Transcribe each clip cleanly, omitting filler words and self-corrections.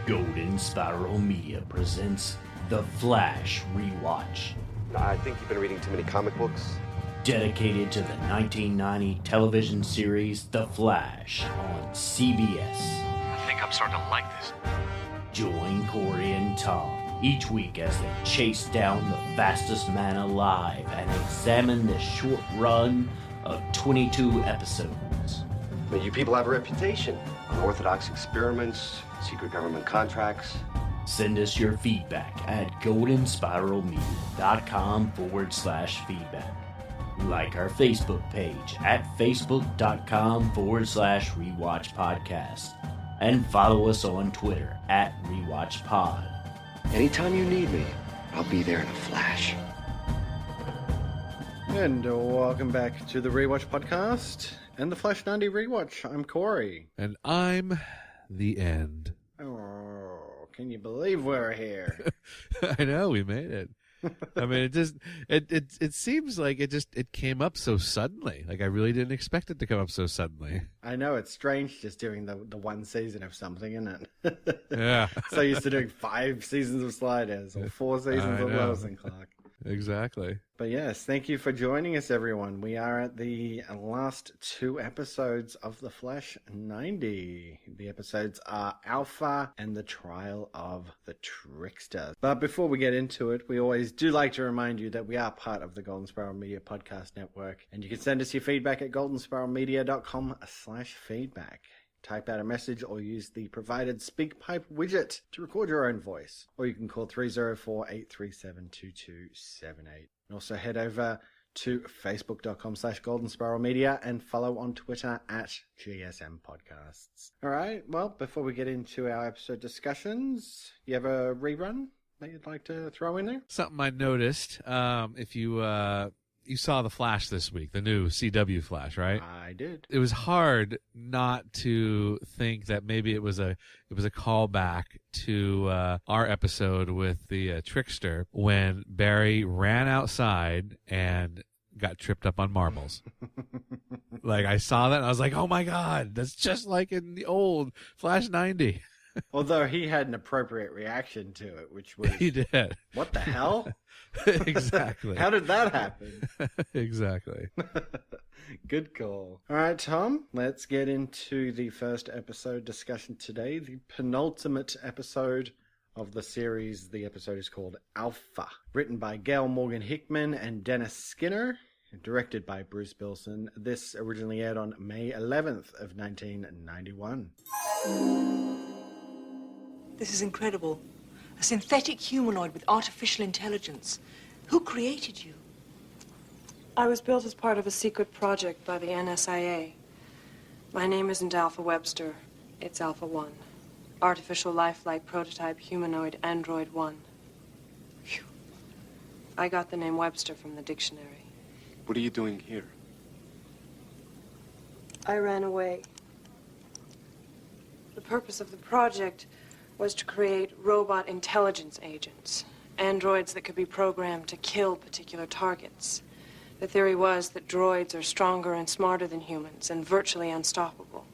Golden Spiral Media presents The Flash Rewatch. I think you've been reading too many comic books. Dedicated to the 1990 television series The Flash on CBS. I think I'm starting to like this. Join Cory and Tom each week as they chase down the fastest man alive and examine the short run of 22 episodes. I mean, you people have a reputation. Unorthodox experiments, secret government contracts. Send us your feedback at goldenspiralmedia.com/feedback. Like our Facebook page at facebook.com/rewatch podcast. And follow us on Twitter at rewatchpod. Anytime you need me, I'll be there in a flash. And welcome back to the Rewatch podcast and the Flash 90 Rewatch. I'm Cory. And I'm the end. Oh, can you believe we're here? I know, we made it. I mean, it seems like it came up so suddenly. Like, I really didn't expect it to come up so suddenly. I know, it's strange just doing the one season of something, isn't it? Yeah. So used to doing 5 seasons of Sliders or 4 seasons of Lois and Clark. Exactly. But yes, thank you for joining us, everyone. We are at the last 2 episodes of The Flash 90. The episodes are Alpha and the Trial of the Trickster. But before we get into it, we always do like to remind you that we are part of the Golden Spiral Media Podcast Network. And you can send us your feedback at goldenspiralmedia.com/feedback. Type out a message or use the provided SpeakPipe widget to record your own voice. Or you can call 304-837-2278. And also head over to facebook.com/goldenspiralmedia and follow on Twitter at GSM Podcasts. All right, well, before we get into our episode discussions, you have a rerun that you'd like to throw in there? Something I noticed, if you saw The Flash this week, the new CW Flash, right? I did. It was hard not to think that maybe it was a callback to our episode with the Trickster when Barry ran outside and got tripped up on marbles. Like, I saw that and I was like, oh my God, that's just like in the old Flash 90. Although he had an appropriate reaction to it, which was... He did. What the hell? Exactly. How did that happen? Exactly. Good call. All right, Tom, let's get into the first episode discussion today, the penultimate episode of the series. The episode is called Alpha, written by Gail Morgan Hickman and Dennis Skinner, directed by Bruce Bilson. This originally aired on May 11th of 1991. This is incredible. A synthetic humanoid with artificial intelligence. Who created you? I was built as part of a secret project by the NSIA. My name isn't Alpha Webster. It's Alpha 1. Artificial lifelike prototype humanoid android 1. Phew. I got the name Webster from the dictionary. What are you doing here? I ran away. The purpose of the project was to create robot intelligence agents, androids that could be programmed to kill particular targets. The theory was that droids are stronger and smarter than humans and virtually unstoppable.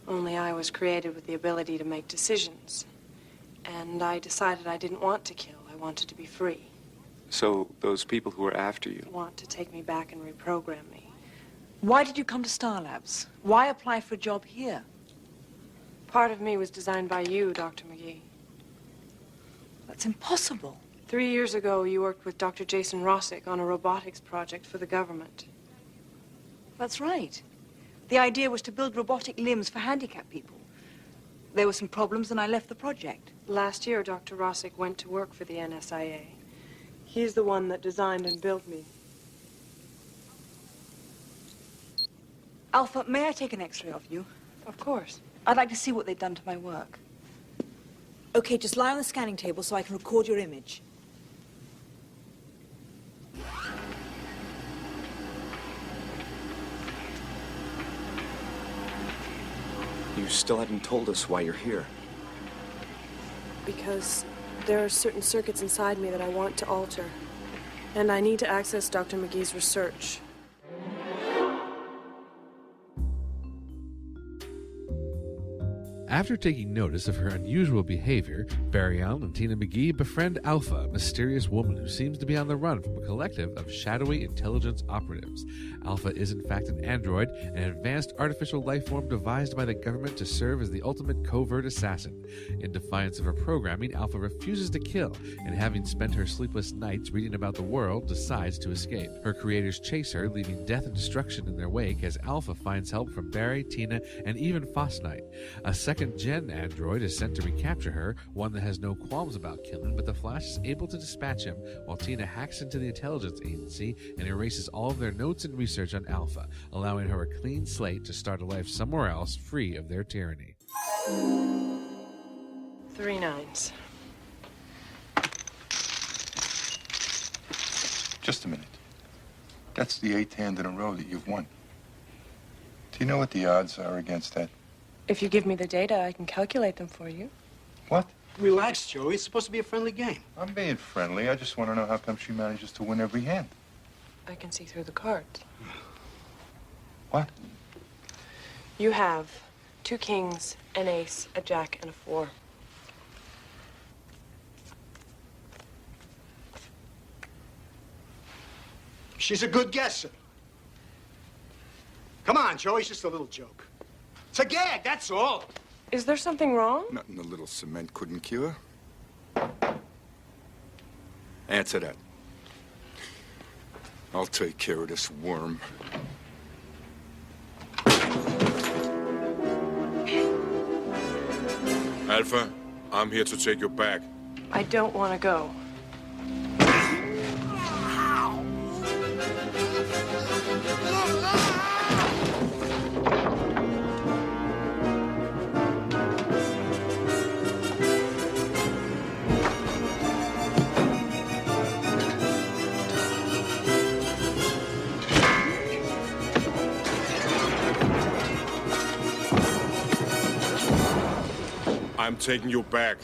Only I was created with the ability to make decisions. And I decided I didn't want to kill. I wanted to be free. So those people who were after you... Want to take me back and reprogram me. Why did you come to Star Labs? Why apply for a job here? Part of me was designed by you, Dr. McGee. That's impossible. 3 years ago, you worked with Dr. Jason Rossick on a robotics project for the government. That's right. The idea was to build robotic limbs for handicapped people. There were some problems and I left the project. Last year, Dr. Rossick went to work for the NSIA. He's the one that designed and built me. Alpha, may I take an X-ray of you? Of course. I'd like to see what they've done to my work. Okay, just lie on the scanning table so I can record your image. You still haven't told us why you're here. Because there are certain circuits inside me that I want to alter. And I need to access Dr. McGee's research. After taking notice of her unusual behavior, Barry Allen and Tina McGee befriend Alpha, a mysterious woman who seems to be on the run from a collective of shadowy intelligence operatives. Alpha is in fact an android, an advanced artificial life form devised by the government to serve as the ultimate covert assassin. In defiance of her programming, Alpha refuses to kill, and having spent her sleepless nights reading about the world, decides to escape. Her creators chase her, leaving death and destruction in their wake as Alpha finds help from Barry, Tina, and even Phosnite. A second-gen android is sent to recapture her, one that has no qualms about killing, but the Flash is able to dispatch him, while Tina hacks into the intelligence agency and erases all of their notes and research on Alpha, allowing her a clean slate to start a life somewhere else, free of their tyranny. 3 9s. Just a minute. That's the 8th hand in a row that you've won. Do you know what the odds are against that? If you give me the data, I can calculate them for you. What? Relax, Joey. It's supposed to be a friendly game. I'm being friendly. I just want to know how come she manages to win every hand. I can see through the cards. What? You have 2 kings, an ace, a jack, and a 4. She's a good guesser. Come on, Joey. It's just a little joke. It's a gag, that's all. Is there something wrong? Nothing a little cement couldn't cure. Answer that. I'll take care of this worm. Alpha, I'm here to take you back. I don't want to go. I'm taking you back.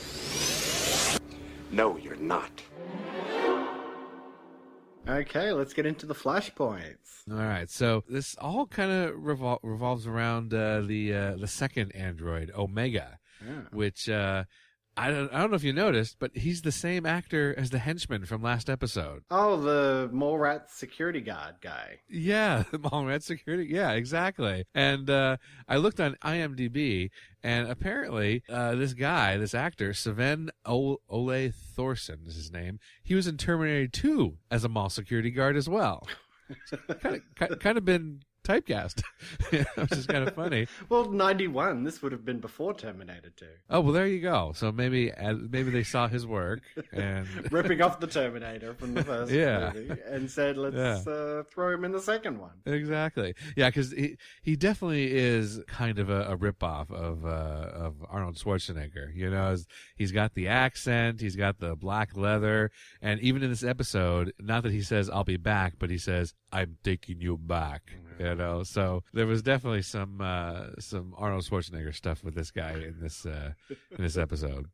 No, you're not. Okay, let's get into the flashpoints. All right, so this all kind of revolves around the second android, Omega, which I don't know if you noticed, but he's the same actor as the henchman from last episode. Oh, the Mallrats security guard guy. Yeah, the Mallrats security. Yeah, exactly. And I looked on IMDb, and apparently this actor, Sven Ole Thorson is his name. He was in Terminator 2 as a mall security guard as well. kind of been typecast, which is kind of funny. Well, 91. This would have been before Terminator 2. Oh, well, there you go. So maybe they saw his work and ripping off the Terminator from the first movie and said, let's throw him in the second one. Exactly. Yeah, because he definitely is kind of a ripoff of Arnold Schwarzenegger. You know, he's got the accent, he's got the black leather, and even in this episode, not that he says "I'll be back," but he says, "I'm taking you back." You know, so there was definitely some Arnold Schwarzenegger stuff with this guy in this episode.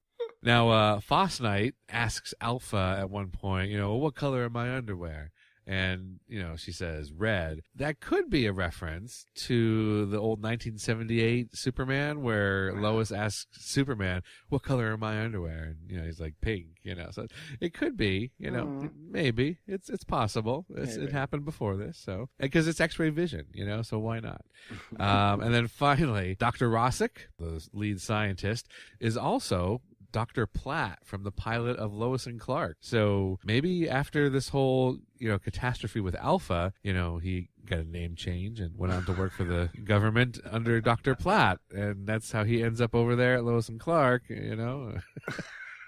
Now, Phosnite asks Alpha at one point, you know, what color are my underwear? And, you know, she says red. That could be a reference to the old 1978 Superman where Lois asks Superman, what color are my underwear? And, you know, he's like pink, you know. So it could be, you know, maybe. It's possible. It happened before this, so. Because it's X-ray vision, you know, so why not? And then finally, Dr. Rossick, the lead scientist, is also Dr. Platt from the pilot of Lois and Clark. So maybe after this whole, you know, catastrophe with Alpha, you know, he got a name change and went on to work for the government under Dr. Platt. And that's how he ends up over there at Lois and Clark, you know,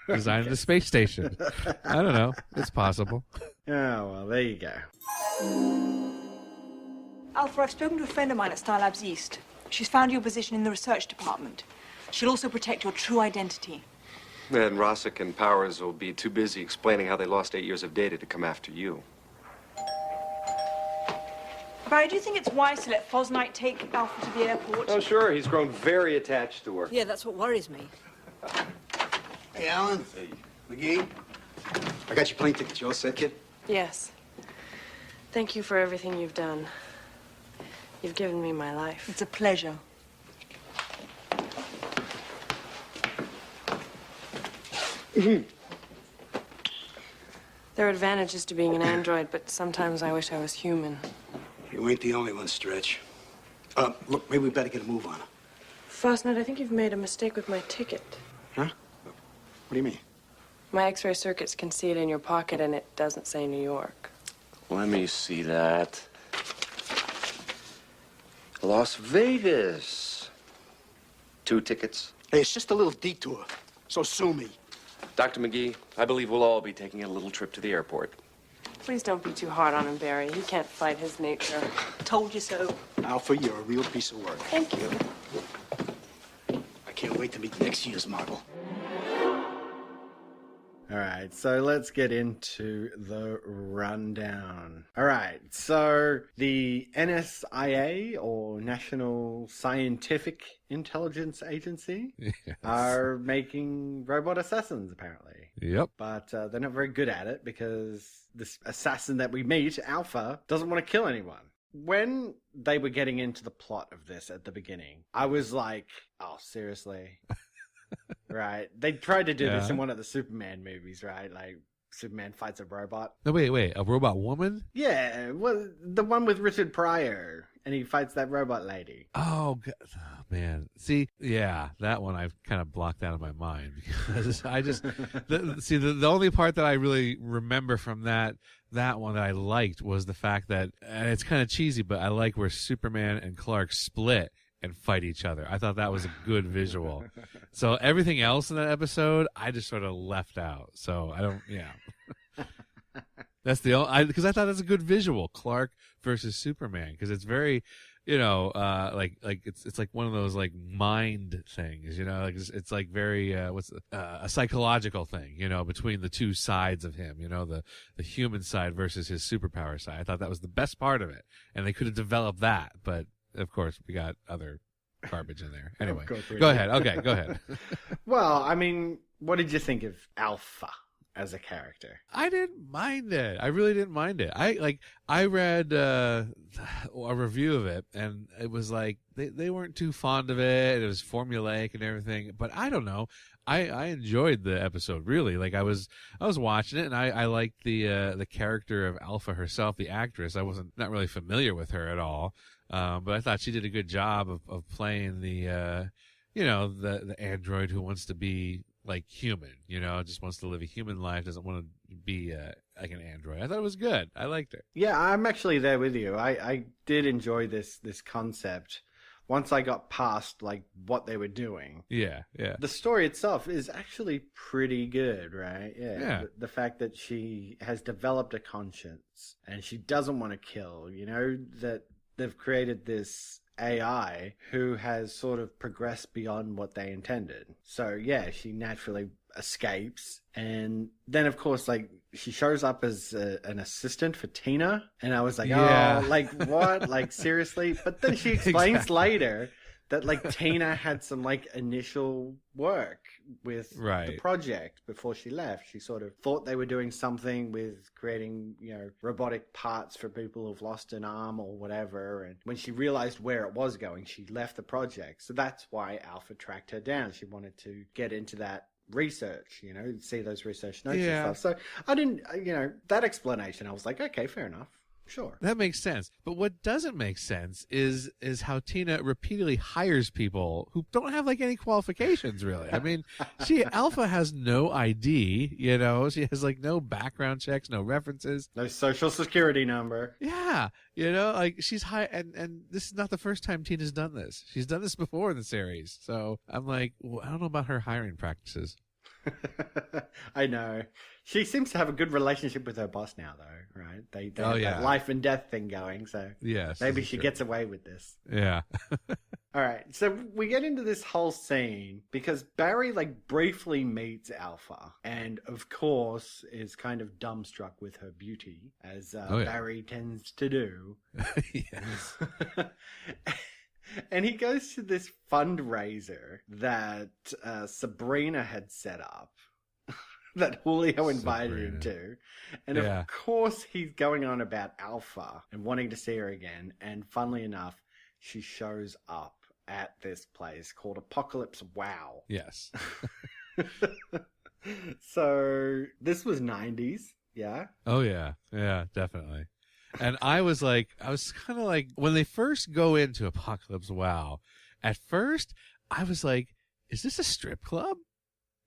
designing the space station. I don't know. It's possible. Oh, well, there you go. Alpha, I've spoken to a friend of mine at Star Labs East. She's found your position in the research department. She'll also protect your true identity. And Rossick and Powers will be too busy explaining how they lost 8 years of data to come after you. Barry, do you think it's wise to let Phosnite take Alpha to the airport? Oh, sure. He's grown very attached to her. Yeah, that's what worries me. Hey, Alan. Hey. McGee. I got your plane tickets. You all set, kid? Yes. Thank you for everything you've done. You've given me my life. It's a pleasure. There are advantages to being an android, but sometimes I wish I was human. You ain't the only one, Stretch. Look, maybe we better get a move on her. Fosnett, I think you've made a mistake with my ticket. Huh? What do you mean? My X-ray circuits can see it in your pocket, and it doesn't say New York. Let me see that. Las Vegas. 2 tickets. Hey, it's just a little detour, so sue me. Dr. McGee, I believe we'll all be taking a little trip to the airport. Please don't be too hard on him, Barry. He can't fight his nature. Told you so. Alpha, you're a real piece of work. Thank you. I can't wait to meet next year's model. All right, so let's get into the rundown. All right, so the NSIA, or National Scientific Intelligence Agency, are making robot assassins, apparently. Yep. But they're not very good at it because this assassin that we meet, Alpha, doesn't want to kill anyone. When they were getting into the plot of this at the beginning, I was like, oh, seriously? Right. They tried to do this in one of the Superman movies, right? Like, Superman fights a robot. No, wait. A robot woman? Yeah, well, the one with Richard Pryor, and he fights that robot lady. Oh, man. See, yeah, that one I've kind of blocked out of my mind because I just the only part that I really remember from that one that I liked was the fact that, and it's kind of cheesy, but I like where Superman and Clark split and fight each other. I thought that was a good visual. So everything else in that episode, I just sort of left out. So I don't, That's the only, because I thought that's a good visual, Clark versus Superman, because it's very, like it's like one of those like mind things, like it's like very a psychological thing, between the two sides of him, the human side versus his superpower side. I thought that was the best part of it, and they could have developed that, but of course we got other garbage in there. Anyway, go ahead. Okay, go ahead. Well, I mean, what did you think of Alpha as a character? I didn't mind it. I really didn't mind it. I read a review of it, and it was like they weren't too fond of it. It was formulaic and everything, but I don't know. I enjoyed the episode, really. Like I was watching it, and I liked the character of Alpha herself, the actress. I wasn't not really familiar with her at all, but I thought she did a good job of playing the the android who wants to be like human, just wants to live a human life, doesn't want to be like an android. I thought it was good. I liked it. Yeah, I'm actually there with you. I did enjoy this concept once I got past like what they were doing. Yeah. The story itself is actually pretty good, right? Yeah. The fact that she has developed a conscience and she doesn't want to kill, that they've created this AI who has sort of progressed beyond what they intended. So yeah, she naturally escapes, and then of course like she shows up as an assistant for Tina, and I was like, oh, like what? Like seriously? But then she explains later that like Tina had some like initial work with the project before she left. She sort of thought they were doing something with creating, robotic parts for people who've lost an arm or whatever. And when she realized where it was going, she left the project. So that's why Alpha tracked her down. She wanted to get into that research, see those research notes and stuff. So I didn't, that explanation, I was like, okay, fair enough. Sure. That makes sense. But what doesn't make sense is how Tina repeatedly hires people who don't have like any qualifications really. I mean, Alpha has no ID, she has like no background checks, no references. No social security number. Yeah. Like she's high, and this is not the first time Tina's done this. She's done this before in the series. So I'm like, well, I don't know about her hiring practices. I know. She seems to have a good relationship with her boss now, though, right? They have that life and death thing going, so yes, maybe she gets away with this. Yeah. All right, so we get into this whole scene because Barry, like, briefly meets Alpha, and of course is kind of dumbstruck with her beauty, as Barry tends to do. Yes. And he goes to this fundraiser that Sabrina had set up, that Julio invited him to. And of course, he's going on about Alpha and wanting to see her again. And funnily enough, she shows up at this place called Apocalypse Wow. Yes. So this was 90s, yeah? Oh, yeah. Yeah, definitely. And I was kind of like, when they first go into Apocalypse WoW, at first, I was like, is this a strip club?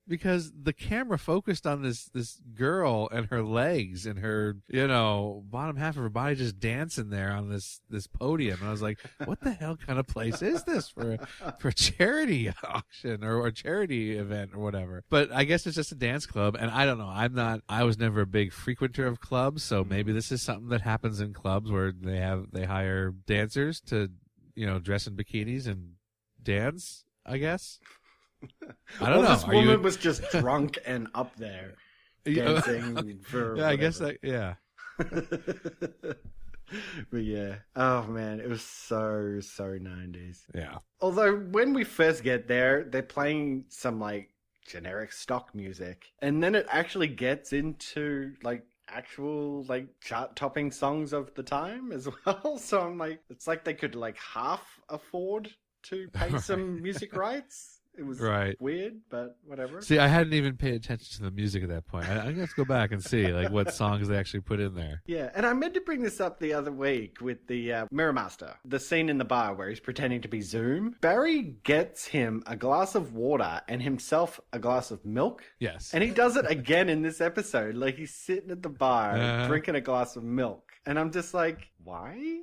Because the camera focused on this girl and her legs and her, bottom half of her body just dancing there on this podium. And I was like, what the hell kind of place is this for a charity auction or a charity event or whatever? But I guess it's just a dance club. And I don't know. I was never a big frequenter of clubs. So maybe this is something that happens in clubs where they hire dancers to, dress in bikinis and dance, I guess. I don't know. This woman was just drunk and up there dancing for. Yeah, I guess that. Yeah. But yeah, oh man, it was so 90s. Yeah. Although when we first get there, they're playing some like generic stock music, and then it actually gets into like actual like chart-topping songs of the time as well. So I'm like, it's like they could like half afford to pay some music rights. It was weird, but whatever. See, I hadn't even paid attention to the music at that point. I'm going to have to go back and see like what songs they actually put in there. Yeah, and I meant to bring this up the other week with the Mirror Master. The scene in the bar where he's pretending to be Zoom. Barry gets him a glass of water and himself a glass of milk. Yes. And he does it again in this episode. Like he's sitting at the bar drinking a glass of milk. And I'm just like, why?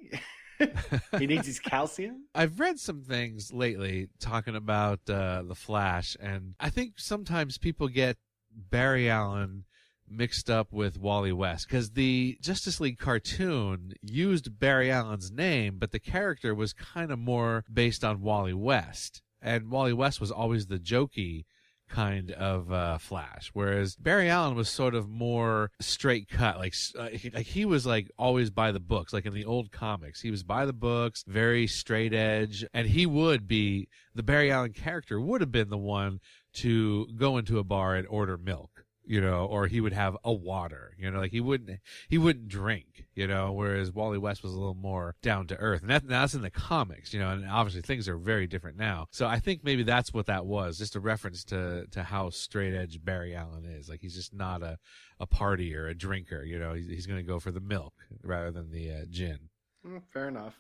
He needs his calcium. I've read some things lately talking about the Flash, and I think sometimes people get Barry Allen mixed up with Wally West because the Justice League cartoon used Barry Allen's name, but the character was kind of more based on Wally West, and Wally West was always the jokey kind of Flash, whereas Barry Allen was sort of more straight cut, like he was like always by the books, like in the old comics he was by the books, very straight edge, and he would be, the Barry Allen character would have been the one to go into a bar and order milk, or he would have a water, like he wouldn't drink, whereas Wally West was a little more down to earth. And that's in the comics, and obviously things are very different now. So I think maybe that's what that was, just a reference to how straight edge Barry Allen is. Like he's just not a partier, a drinker, he's going to go for the milk rather than the gin. Fair enough.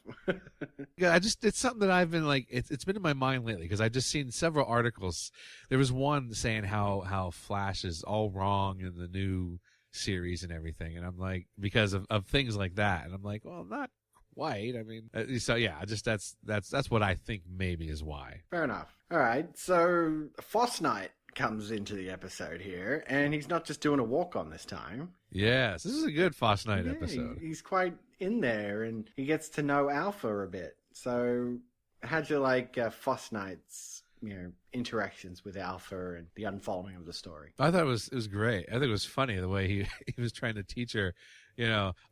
Yeah, it's something that I've been like, it's been in my mind lately because I've just seen several articles. There was one saying how Flash is all wrong in the new series and everything, and I'm like, because of things like that, and I'm like, well, not quite. I mean, so yeah, that's what I think maybe is why. Fair enough. All right, so Foss Knight comes into the episode here, and he's not just doing a walk-on this time. Yes, this is a good Foss Knight episode. He's quite in there, and he gets to know Alpha a bit. So how'd you like Foss Knight's interactions with Alpha and the unfolding of the story? I thought it was great. I think it was funny the way he was trying to teach her,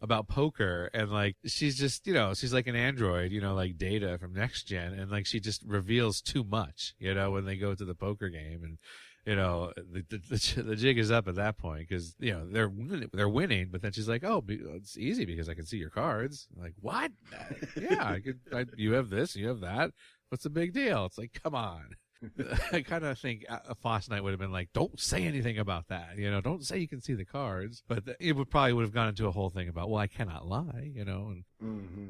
about poker, and like she's just, she's like an android, like Data from Next Gen, and like she just reveals too much, when they go to the poker game, and the jig is up at that point because they're winning, but then she's like, oh, it's easy because I can see your cards. I'm like, what? Yeah, you have this, you have that. What's the big deal? It's like, come on. I kind of think Foss Knight would have been like, don't say anything about that. Don't say you can see the cards. But it probably would have gone into a whole thing about, well, I cannot lie, And,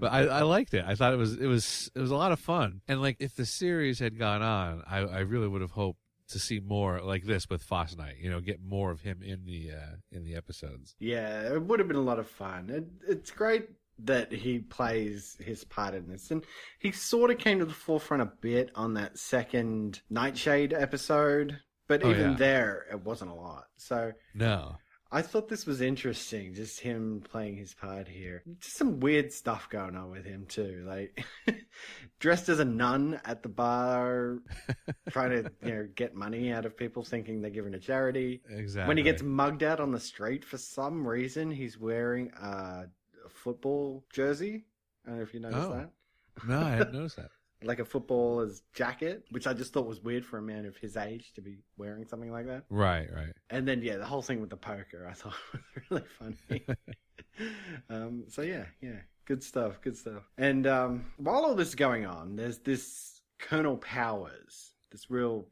But I liked it. I thought it was a lot of fun. And like, if the series had gone on, I really would have hoped to see more like this with Foss Knight, get more of him in the episodes. Yeah, it would have been a lot of fun. It's great that he plays his part in this, and he sort of came to the forefront a bit on that second Nightshade episode, but there it wasn't a lot. So no, I thought this was interesting, just him playing his part here. Just some weird stuff going on with him too, like dressed as a nun at the bar, trying to get money out of people, thinking they're giving to charity. Exactly. When he gets mugged out on the street for some reason, he's wearing a football jersey. I don't know if you noticed that. No, I hadn't noticed that. Like a footballer's jacket, which I just thought was weird for a man of his age to be wearing something like that. Right. And then, the whole thing with the poker, I thought was really funny. So yeah, good stuff. And while all this is going on, there's this Colonel Powers, this real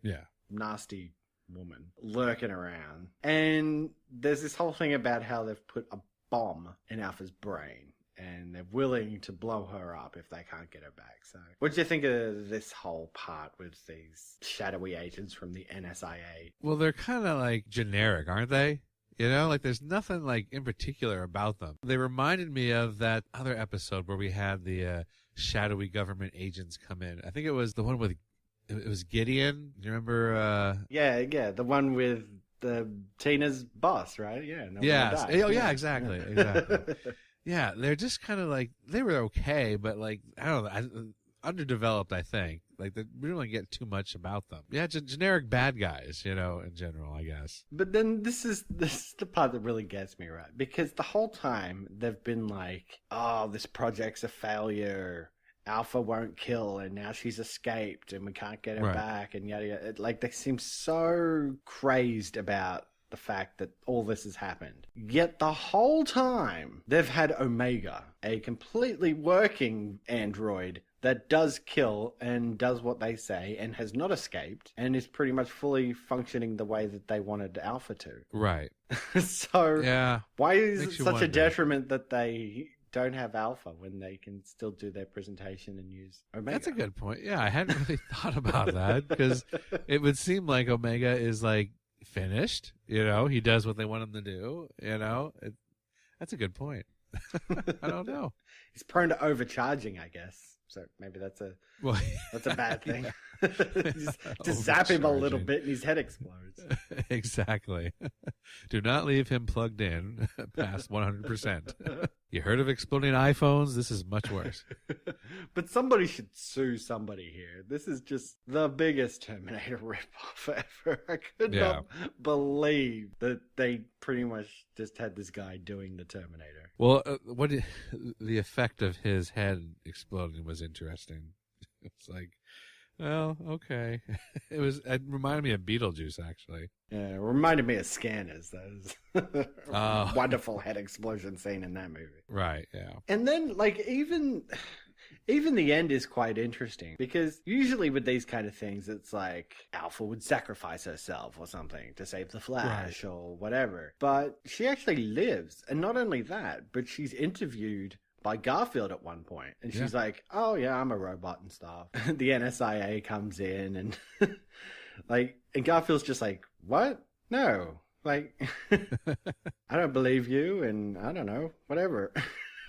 nasty woman lurking around. And there's this whole thing about how they've put a bomb in Alpha's brain. And they're willing to blow her up if they can't get her back. So, what do you think of this whole part with these shadowy agents from the NSIA? Well, they're kind of like generic, aren't they? You know, like there's nothing like in particular about them. They reminded me of that other episode where we had the shadowy government agents come in. I think it was the one with, it was Gideon. Do you remember? Yeah, the one with Tina's boss, right? Yeah. Yes. Oh, yeah, exactly. Yeah, they're just kind of like, they were okay, but like, I don't know, underdeveloped, I think. Like, we don't get too much about them. Yeah, generic bad guys, you know, in general, I guess. But then this is the part that really gets me, right? Because the whole time they've been like, oh, this project's a failure. Alpha won't kill, and now she's escaped, and we can't get her back, and yada yada. Like, they seem so crazed about the fact that all this has happened. Yet the whole time they've had Omega, a completely working android that does kill and does what they say and has not escaped and is pretty much fully functioning the way that they wanted Alpha to. Right. So yeah, why is it such a detriment that they don't have Alpha when they can still do their presentation and use Omega? That's a good point. Yeah, I hadn't really thought about that, because it would seem like Omega is like finished, you know, he does what they want him to do, you know. That's a good point. I don't know. He's prone to overcharging, I guess. So maybe that's a bad thing. just zap him a little bit and his head explodes. Exactly. Do not leave him plugged in past 100%. You heard of exploding iPhones? This is much worse. But somebody should sue somebody here. This is just the biggest Terminator ripoff ever. I could not believe that they pretty much just had this guy doing the Terminator. Well, the effect of his head exploding was interesting. It's like, well, okay. It reminded me of Beetlejuice, actually. Yeah, it reminded me of Scanners. That was wonderful head explosion scene in that movie. Right, yeah. And then, like, even the end is quite interesting, because usually with these kind of things, it's like Alpha would sacrifice herself or something to save the Flash or whatever. But she actually lives. And not only that, but she's interviewed by Garfield at one point, and she's like, oh yeah, I'm a robot and stuff. The NSIA comes in and like, and Garfield's just like, what? No, like, I don't believe you, and I don't know, whatever.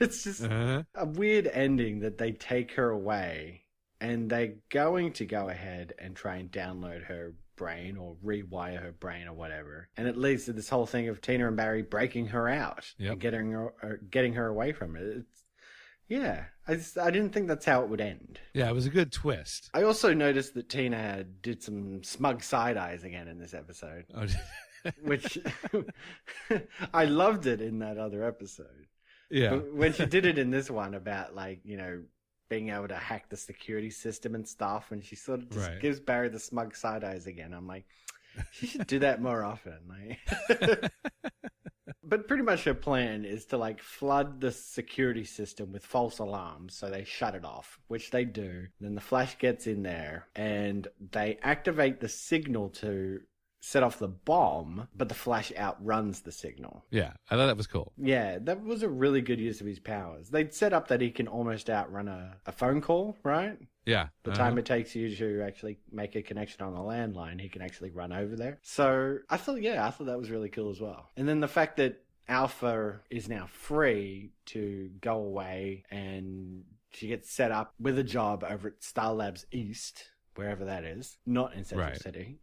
It's just a weird ending that they take her away, and they're going to go ahead and try and download her brain or rewire her brain or whatever, and it leads to this whole thing of Tina and Barry breaking her out and getting her away from it. I didn't think that's how it would end. Yeah, it was a good twist. I also noticed that Tina did some smug side eyes again in this episode, which I loved it in that other episode. Yeah, but when she did it in this one about, like, you know, being able to hack the security system and stuff, and she sort of just gives Barry the smug side eyes again. I'm like, she should do that more often. Like, but pretty much her plan is to, like, flood the security system with false alarms, so they shut it off, which they do. Then the Flash gets in there, and they activate the signal to set off the bomb, but the Flash outruns the signal. Yeah, I thought that was cool. Yeah, that was a really good use of his powers. They'd set up that he can almost outrun a phone call, right? Yeah. The time it takes you to actually make a connection on the landline, he can actually run over there. So I thought that was really cool as well. And then the fact that Alpha is now free to go away, and she gets set up with a job over at Star Labs East, wherever that is, not in Central City.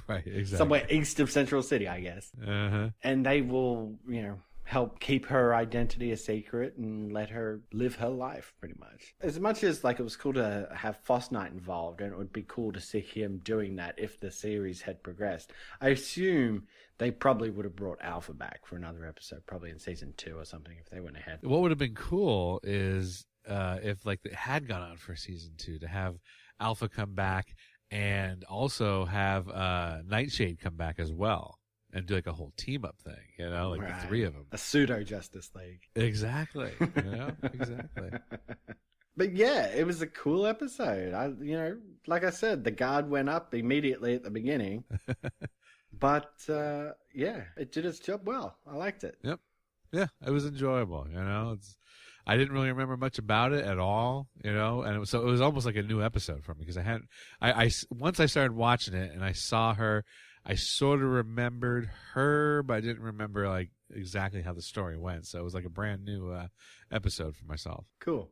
Right, exactly. Somewhere east of Central City, I guess. And they will, you know, help keep her identity a secret and let her live her life, pretty much. As much as, like, it was cool to have Foss Knight involved, and it would be cool to see him doing that if the series had progressed, I assume they probably would have brought Alpha back for another episode, probably in season 2 or something, if they went ahead. What would have been cool is if, like, it had gone on for season 2, to have Alpha come back and also have Nightshade come back as well, and do like a whole team up thing, you know, like the three of them. A pseudo Justice League. Exactly. You know, exactly. But yeah, it was a cool episode. Like I said, the guard went up immediately at the beginning. But, yeah, it did its job well. I liked it. Yep. Yeah, it was enjoyable, I didn't really remember much about it at all, and it was almost like a new episode for me because once I started watching it and I saw her, I sort of remembered her, but I didn't remember like exactly how the story went. So it was like a brand new episode for myself. Cool.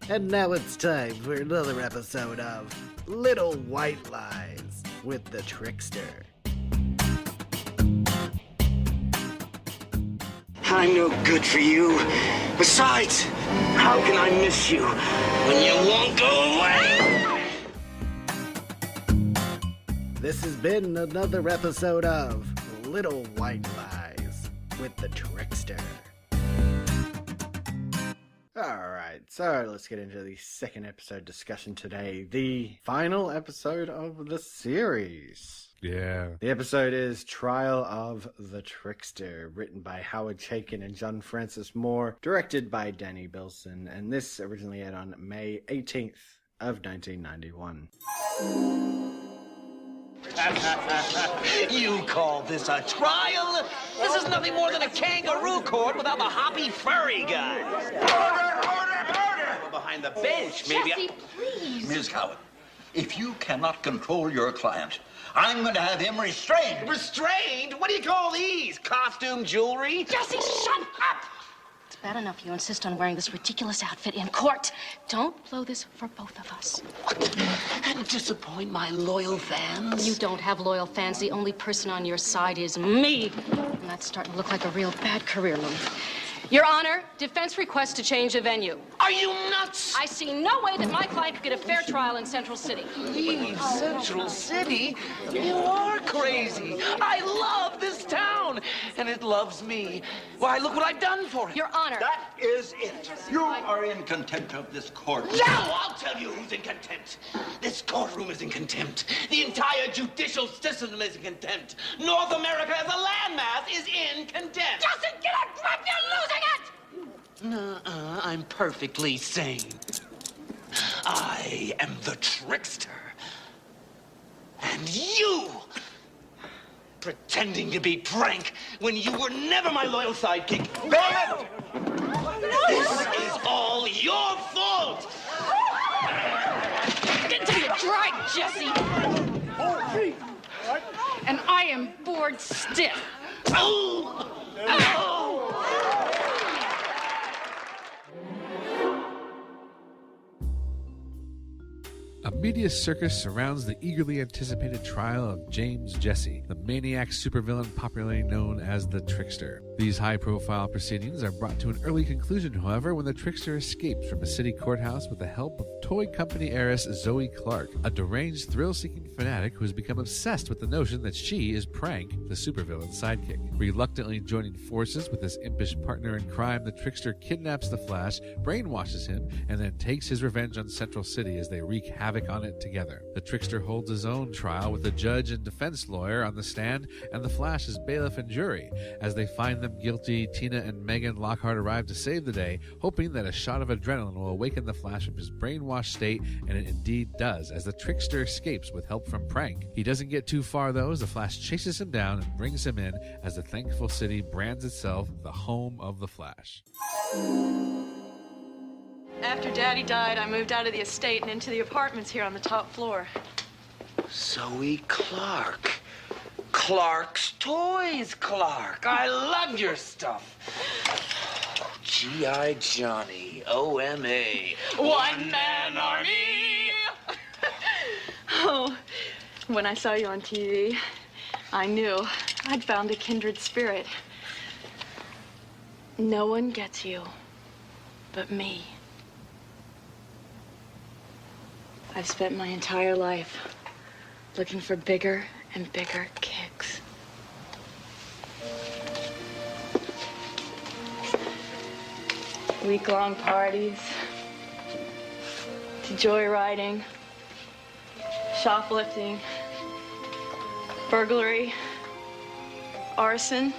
And now it's time for another episode of Little White Lies with the Trickster. I'm no good for you. Besides, how can I miss you when you won't go away? This has been another episode of Little White Lies with the Trickster. Alright, so let's get into the second episode discussion today. The final episode of the series. Yeah. The episode is Trial of the Trickster, written by Howard Chaykin and John Francis Moore, directed by Danny Bilson, and this originally aired on May 18th of 1991. You call this a trial? This is nothing more than a kangaroo court without the hoppy furry guy. Order! Behind the bench, maybe. Jesse, please. Ms. Howard, if you cannot control your client, I'm going to have him restrained. Restrained? What do you call these? Costume jewelry? Jesse, shut up! It's bad enough you insist on wearing this ridiculous outfit in court. Don't blow this for both of us. And disappoint my loyal fans? You don't have loyal fans. The only person on your side is me. And that's starting to look like a real bad career move. Your Honor, defense requests to change the venue. Are you nuts? I see no way that my client could get a fair trial in Central City. Leave Central City? You are crazy. I love this town, and it loves me. Why, look what I've done for it. Your Honor. That is it. You are in contempt of this court. Now I'll tell you who's in contempt. This courtroom is in contempt. The entire judicial system is in contempt. North America as a landmass is in contempt. Justin, get a grip! You're losing it! Nuh-uh, I'm perfectly sane. I am the trickster. And you, pretending to be Frank when you were never my loyal sidekick. Bad! This is all your fault! Get to your drag, Jesse! And I am bored stiff. Oh! Oh! A media circus surrounds the eagerly anticipated trial of James Jesse, the maniac supervillain popularly known as the Trickster. These high-profile proceedings are brought to an early conclusion, however, when the Trickster escapes from a city courthouse with the help of toy company heiress Zoe Clark, a deranged, thrill-seeking fanatic who has become obsessed with the notion that she is Prank, the supervillain's sidekick. Reluctantly joining forces with his impish partner in crime, the Trickster kidnaps the Flash, brainwashes him, and then takes his revenge on Central City as they wreak havoc on it together. The Trickster holds his own trial with the judge and defense lawyer on the stand, and the Flash is bailiff and jury. As they find them guilty, Tina and Megan Lockhart arrive to save the day, hoping that a shot of adrenaline will awaken the Flash from his brainwashed state, and it indeed does, as the Trickster escapes with help from Prank. He doesn't get too far, though, as the Flash chases him down and brings him in, as the thankful city brands itself the home of the Flash. After Daddy died, I moved out of the estate and into the apartments here on the top floor. Zoe Clark. Clark's Toys, Clark. I love your stuff. G.I. Johnny, OMA. One-man army! Oh, when I saw you on TV, I knew I'd found a kindred spirit. No one gets you but me. I've spent my entire life looking for bigger and bigger kicks. Week-long parties, to joyriding, shoplifting, burglary, arson,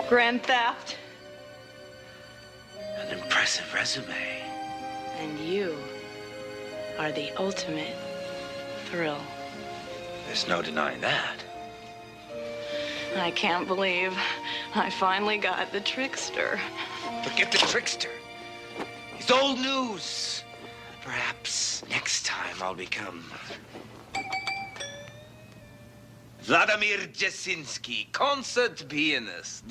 grand theft. An impressive resume. And you are the ultimate thrill. There's no denying that. I can't believe I finally got the trickster. Forget the trickster. It's old news. Perhaps next time I'll become Vladimir Jasinski, concert pianist.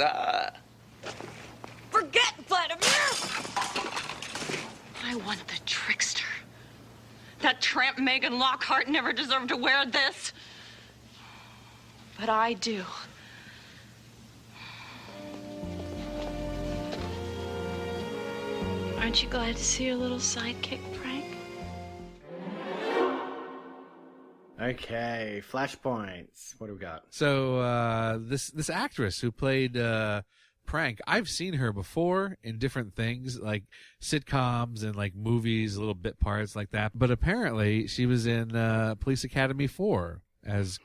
Forget Vladimir! I want the trickster. That tramp Megan Lockhart never deserved to wear this. But I do. Aren't you glad to see your little sidekick, Frank? Okay, flashpoints. What do we got? So this actress who played Prank, I've seen her before in different things like sitcoms and like movies, little bit parts like that. But apparently she was in Police Academy 4 as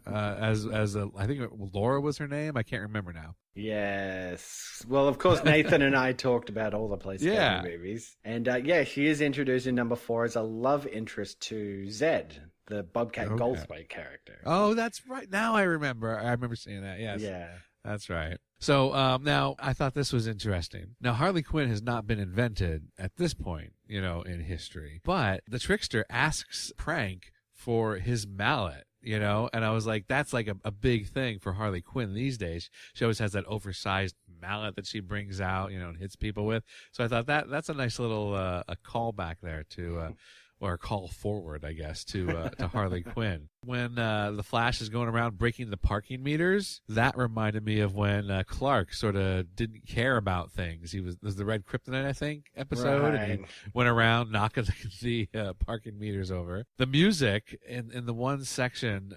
I think Laura was her name. I can't remember now. Yes. Well, of course, Nathan and I talked about all the Police Academy movies. And yeah, she is introduced in number 4 as a love interest to Zed, the Bobcat Goldthwait character. Oh, that's right. Now I remember. I remember seeing that. Yes. Yeah. That's right. So now I thought this was interesting. Now Harley Quinn has not been invented at this point, in history. But the trickster asks Prank for his mallet, and I was like, that's like a big thing for Harley Quinn these days. She always has that oversized mallet that she brings out, and hits people with. So I thought that's a nice little a callback there to or a call forward, I guess, to Harley Quinn. When the Flash is going around breaking the parking meters, that reminded me of when Clark sort of didn't care about things. He was the Red Kryptonite, I think, episode, right. And he went around knocking the parking meters over. The music in the one section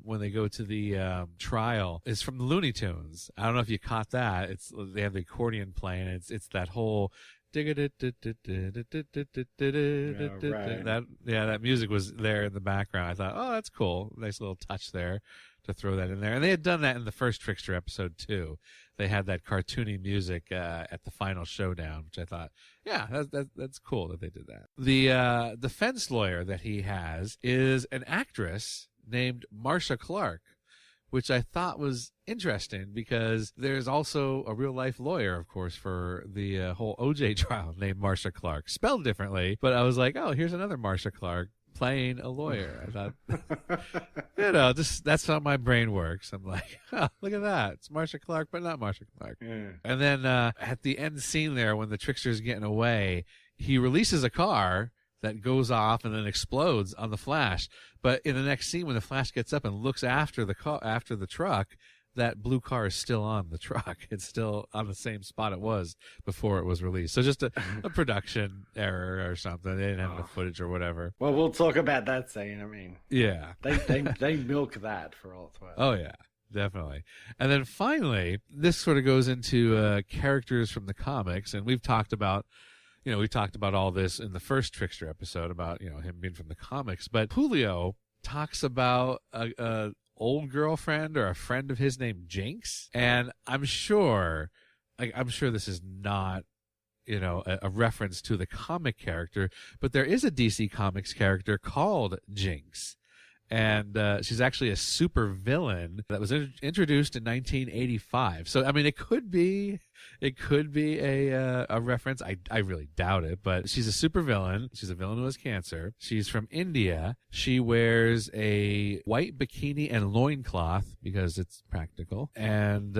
when they go to the trial is from the Looney Tunes. I don't know if you caught that. They have the accordion playing. It's that whole that music was there in the background. I thought, oh, that's cool. Nice little touch there to throw that in there. And they had done that in the first Trickster episode too. They had that cartoony music at the final showdown, which I thought, yeah, that's cool that they did that. The defense lawyer that he has is an actress named Marcia Clark, which I thought was interesting because there's also a real life lawyer, of course, for the whole OJ trial named Marcia Clark, spelled differently. But I was like, oh, here's another Marcia Clark playing a lawyer. I thought, that's how my brain works. I'm like, oh, look at that. It's Marcia Clark, but not Marcia Clark. Yeah. And then at the end scene there, when the trickster's getting away, he releases a car that goes off and then explodes on the Flash. But in the next scene, when the Flash gets up and looks after the truck, that blue car is still on the truck. It's still on the same spot it was before it was released. So just a production error or something. They didn't have enough footage or whatever. Well, we'll talk about that scene. I mean, yeah, they milk that for all it's worth. Oh yeah. Definitely. And then finally, this sort of goes into characters from the comics, and we've talked about all this in the first Trickster episode about, him being from the comics. But Julio talks about a old girlfriend or a friend of his named Jinx. And I'm sure this is not, a reference to the comic character, but there is a DC Comics character called Jinx. And she's actually a super villain that was introduced in 1985. So, I mean, it could be a reference. I really doubt it, but she's a super villain. She's a villain who has cancer. She's from India. She wears a white bikini and loincloth because it's practical. And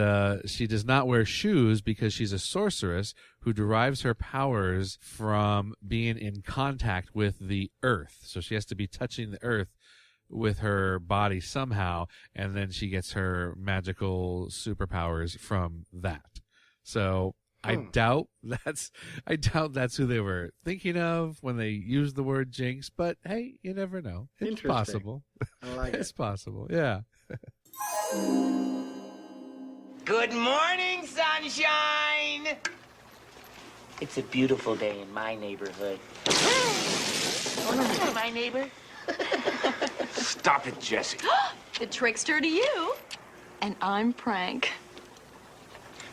she does not wear shoes because she's a sorceress who derives her powers from being in contact with the earth. So she has to be touching the earth with her body somehow, and then she gets her magical superpowers from that. So I doubt that's who they were thinking of when they used the word Jinx, but hey, you never know. It's possible. I like it's possible. Yeah. Good morning, sunshine. It's a beautiful day in my neighborhood. My neighbor? Stop it, Jesse. The trickster to you. And I'm Prank.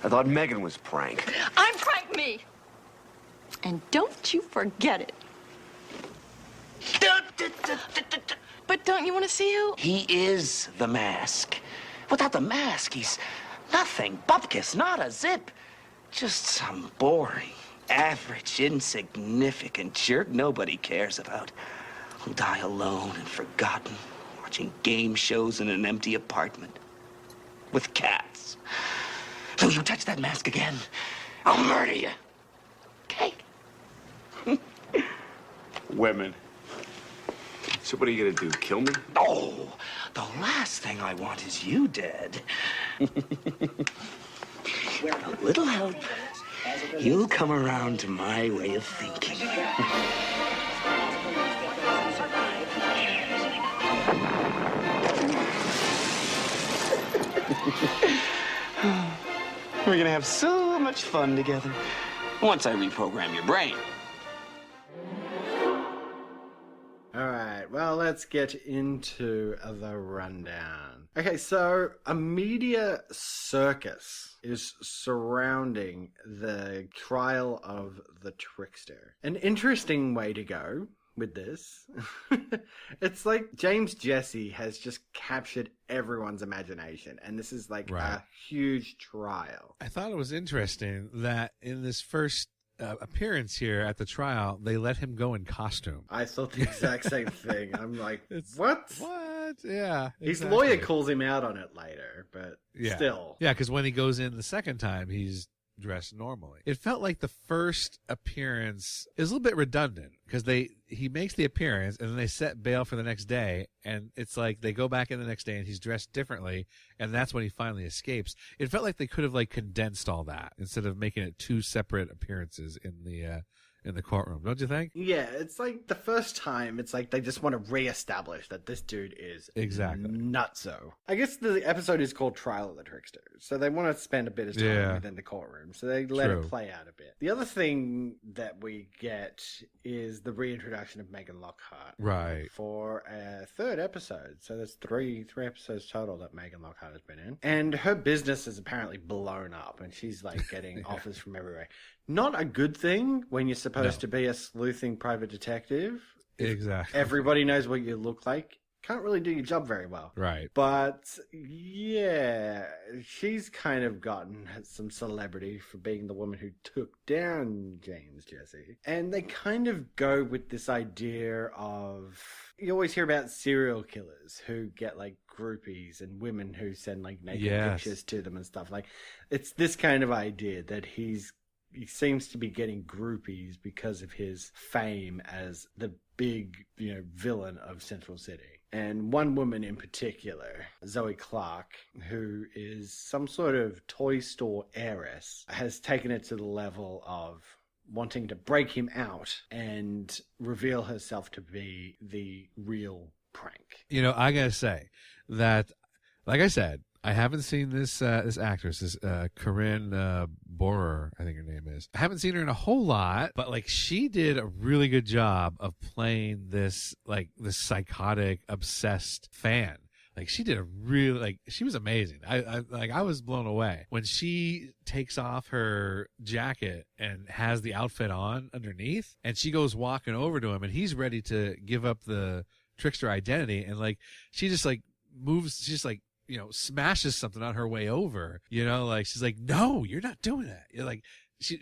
I thought Megan was Prank. I'm Prank me. And don't you forget it. But don't you want to see who? He is the mask. Without the mask, he's nothing. Bupkis, not a zip. Just some boring, average, insignificant jerk nobody cares about. Who'll die alone and forgotten, watching game shows in an empty apartment. With cats. So you touch that mask again, I'll murder you. Okay? Women. So what are you gonna do, kill me? Oh, the last thing I want is you dead. With a little help, you'll come around to my way of thinking. We're gonna have so much fun together once I reprogram your brain. Alright, well, let's get into the rundown. Okay, so a media circus is surrounding the trial of the Trickster. An interesting way to go with this. It's like James Jesse has just captured everyone's imagination, and this is like a huge trial. I thought it was interesting that in this first appearance here at the trial, they let him go in costume. I thought the exact same thing. I'm like, what? What? Yeah. His exactly. lawyer calls him out on it later, but still. Yeah, because when he goes in the second time, he's dressed normally. It felt like the first appearance is a little bit redundant because he makes the appearance and then they set bail for the next day, and it's like they go back in the next day and he's dressed differently, and that's when he finally escapes. It felt like they could have like condensed all that instead of making it two separate appearances in the courtroom, don't you think? Yeah, it's like the first time, it's like they just want to reestablish that this dude is nutso. I guess the episode is called Trial of the Trickster, so they want to spend a bit of time within the courtroom, so they let it play out a bit. The other thing that we get is the reintroduction of Megan Lockhart. Right. For a third episode, so there's three episodes total that Megan Lockhart has been in. And her business is apparently blown up, and she's like getting offers from everywhere. Not a good thing when you're supposed to be a sleuthing private detective. Exactly. Everybody knows what you look like. Can't really do your job very well. Right. But yeah, she's kind of gotten some celebrity for being the woman who took down James Jesse. And they kind of go with this idea of, you always hear about serial killers who get like groupies and women who send like naked pictures to them and stuff. Like, it's this kind of idea that he seems to be getting groupies because of his fame as the big, villain of Central City. And one woman in particular, Zoe Clark, who is some sort of toy store heiress, has taken it to the level of wanting to break him out and reveal herself to be the real prank. I gotta say that, like I said, I haven't seen this actress, this Corinne Bohrer, I think her name is. I haven't seen her in a whole lot, but like she did a really good job of playing this psychotic, obsessed fan. Like she did she was amazing. I was blown away when she takes off her jacket and has the outfit on underneath, and she goes walking over to him, and he's ready to give up the trickster identity, and like she just like moves, she's like, smashes something on her way over, she's like, no, you're not doing that. She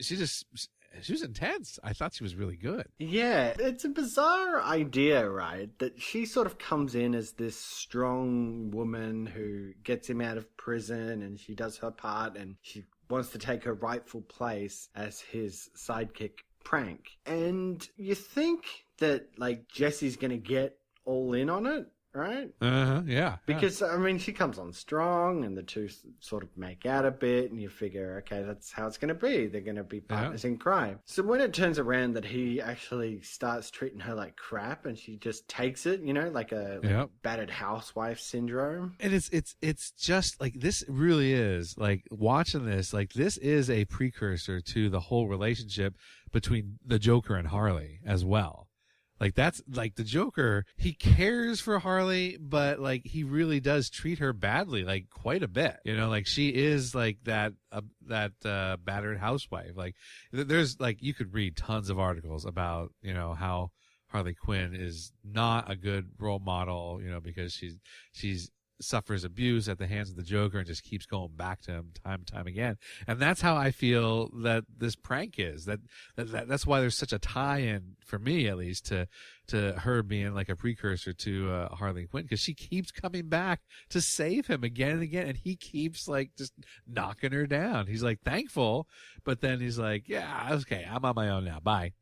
was intense. I thought she was really good. Yeah, it's a bizarre idea, right? That she sort of comes in as this strong woman who gets him out of prison, and she does her part, and she wants to take her rightful place as his sidekick prank. And you think that like Jesse's gonna get all in on it, right? Yeah. Because, she comes on strong, and the two sort of make out a bit, and you figure, okay, that's how it's going to be. They're going to be partners in crime. So when it turns around that he actually starts treating her like crap, and she just takes it, like a battered housewife syndrome. And it's just like, this really is like watching this, like this is a precursor to the whole relationship between the Joker and Harley as well. Like that's like the Joker, he cares for Harley, but like he really does treat her badly, like quite a bit. Like she is like that battered housewife. Like there's like, you could read tons of articles about, how Harley Quinn is not a good role model, because she's suffers abuse at the hands of the Joker and just keeps going back to him time and time again. And that's how I feel that this prank is. That's why there's such a tie-in, for me at least, to her being like a precursor to Harley Quinn, because she keeps coming back to save him again and again, and he keeps like just knocking her down. He's like thankful, but then he's like, yeah, okay, I'm on my own now. Bye.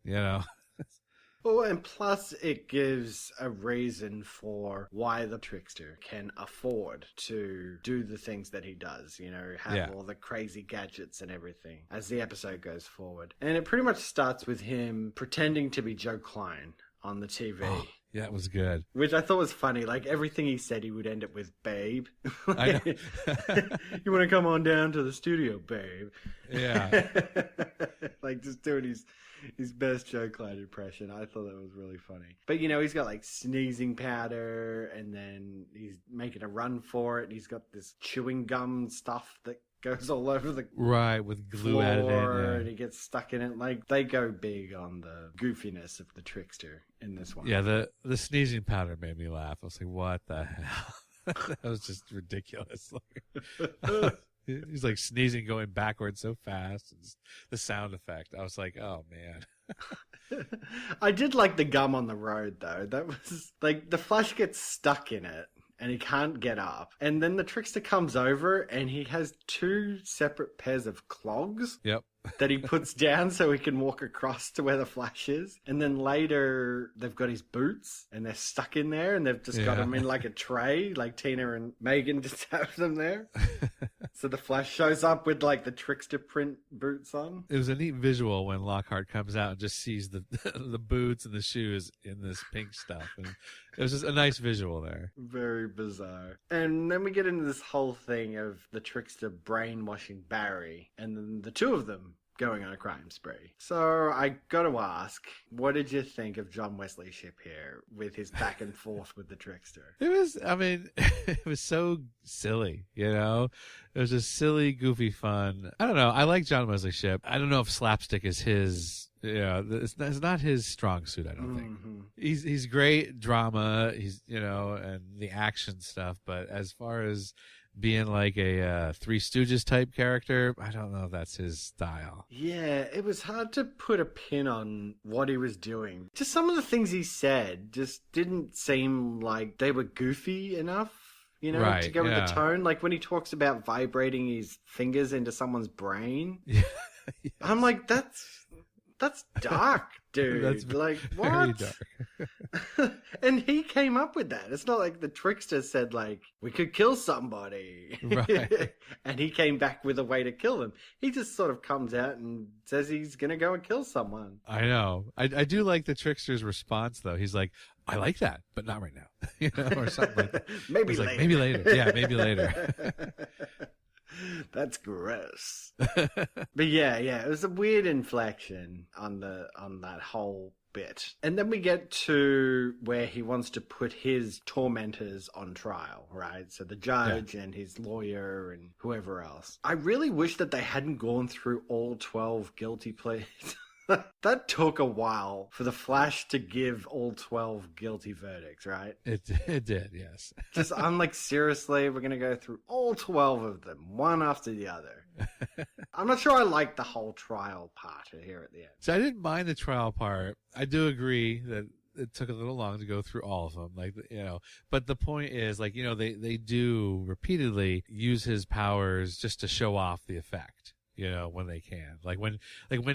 Well, and plus it gives a reason for why the Trickster can afford to do the things that he does, have all the crazy gadgets and everything as the episode goes forward. And it pretty much starts with him pretending to be Joe Klein on the TV. Oh, yeah, it was good. Which I thought was funny. Like, everything he said, he would end up with, babe. I know. You want to come on down to the studio, babe? Yeah. Like, just doing his best Joe Klein impression. I thought that was really funny. But, he's got, like, sneezing powder, and then he's making a run for it. He's got this chewing gum stuff that goes all over the with glue floor, added in, and he gets stuck in it. Like, they go big on the goofiness of the Trickster in this one. Yeah, the sneezing powder made me laugh. I was like, what the hell? That was just ridiculous. He's like sneezing going backwards so fast. And the sound effect. I was like, oh man. I did like the gum on the road though. That was like, the Flash gets stuck in it and he can't get up. And then the Trickster comes over and he has 2 separate pairs of clogs. Yep. That he puts down so he can walk across to where the Flash is. And then later they've got his boots and they're stuck in there and they've just got them in like a tray, like Tina and Megan just have them there. So the Flash shows up with like the Trickster print boots on. It was a neat visual when Lockhart comes out and just sees the the boots and the shoes in this pink stuff. And it was just a nice visual there. Very bizarre. And then we get into this whole thing of the Trickster brainwashing Barry and then the two of them going on a crime spree. So I gotta ask, what did you think of John Wesley Shipp here with his back and forth with the Trickster? It was, it was so silly, It was just silly, goofy fun. I don't know. I like John Wesley Shipp. I don't know if slapstick is his, it's not his strong suit, I don't think. He's great drama, and the action stuff, but as far as being like a Three Stooges type character, I don't know if that's his style. Yeah, it was hard to put a pin on what he was doing. Just some of the things he said just didn't seem like they were goofy enough, to go with the tone. Like when he talks about vibrating his fingers into someone's brain. Yes. I'm like, that's dark, dude. That's like, what? Very dark. And he came up with that. It's not like the Trickster said, like, we could kill somebody. Right. And he came back with a way to kill them. He just sort of comes out and says he's going to go and kill someone. I know. I do like the Trickster's response, though. He's like, I like that, but not right now. Or something like that. Maybe later. Like, maybe later. Yeah, maybe later. That's gross. But yeah, it was a weird inflection on that whole bit. And then we get to where he wants to put his tormentors on trial, right? So the judge and his lawyer and whoever else. I really wish that they hadn't gone through all 12 guilty pleas. That took a while for the Flash to give all 12 guilty verdicts, right? It did, yes. Just, I'm like, seriously, we're going to go through all 12 of them, one after the other. I'm not sure I like the whole trial part here at the end. So I didn't mind the trial part. I do agree that it took a little long to go through all of them, but the point is, they do repeatedly use his powers just to show off the effect. When they can, like when